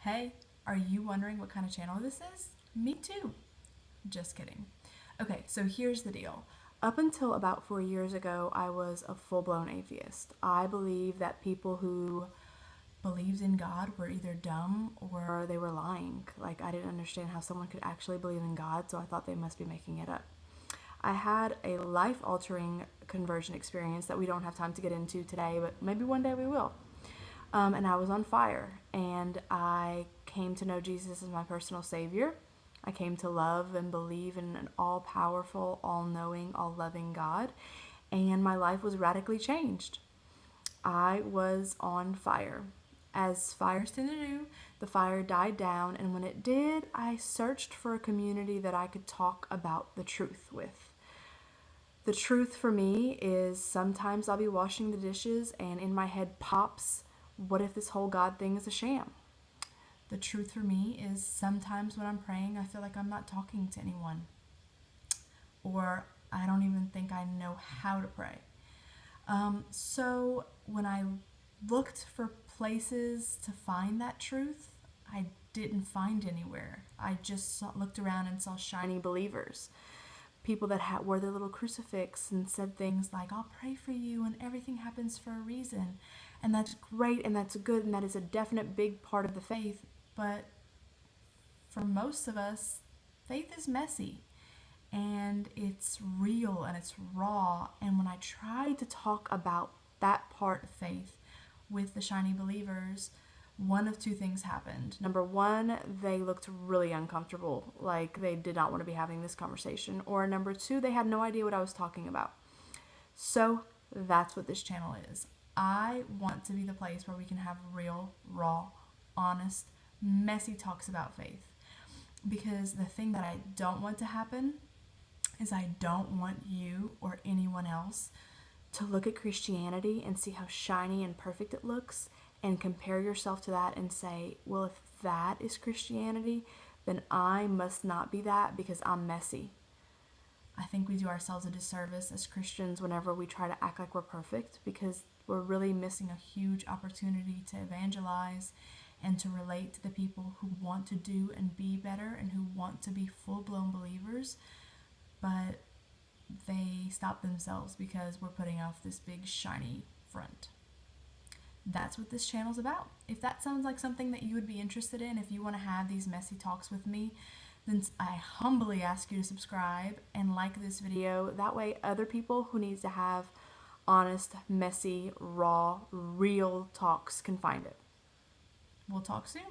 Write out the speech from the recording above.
Hey, are you wondering what kind of channel this is? Me too. Just kidding. Okay, so here's the deal. Up until about 4 years ago, I was a full blown atheist. I believe that people who believed in God were either dumb or they were lying. Like, I didn't understand how someone could actually believe in God, so I thought they must be making it up. I had a life altering conversion experience that we don't have time to get into today, but maybe one day we will. And I was on fire, and I came to know Jesus as my personal Savior. I came to love and believe in an all powerful, all knowing, all loving God, and my life was radically changed. I was on fire. As fires tend to do, the fire died down, and when it did, I searched for a community that I could talk about the truth with. The truth for me is sometimes I'll be washing the dishes, and in my head pops, what if this whole God thing is a sham? The truth for me is sometimes when I'm praying, I feel like I'm not talking to anyone, or I don't even think I know how to pray. So when I looked for places to find that truth, I didn't find anywhere. I just looked around and saw shiny believers. People that wore their little crucifix and said things like, I'll pray for you and everything happens for a reason. And that's great and that's good and that is a definite big part of the faith. But for most of us, faith is messy and it's real and it's raw. And when I tried to talk about that part of faith with the shiny believers, one of two things happened. Number one, they looked really uncomfortable, like they did not want to be having this conversation. Or number two, they had no idea what I was talking about. So that's what this channel is. I want to be the place where we can have real, raw, honest, messy talks about faith. Because the thing that I don't want to happen is I don't want you or anyone else to look at Christianity and see how shiny and perfect it looks and compare yourself to that and say, well, if that is Christianity, then I must not be that because I'm messy. I think we do ourselves a disservice as Christians whenever we try to act like we're perfect because we're really missing a huge opportunity to evangelize and to relate to the people who want to do and be better and who want to be full-blown believers, but they stop themselves because we're putting off this big shiny front. That's what this channel's about. If that sounds like something that you would be interested in, if you want to have these messy talks with me, then I humbly ask you to subscribe and like this video. That way other people who need to have honest, messy, raw, real talks can find it. We'll talk soon.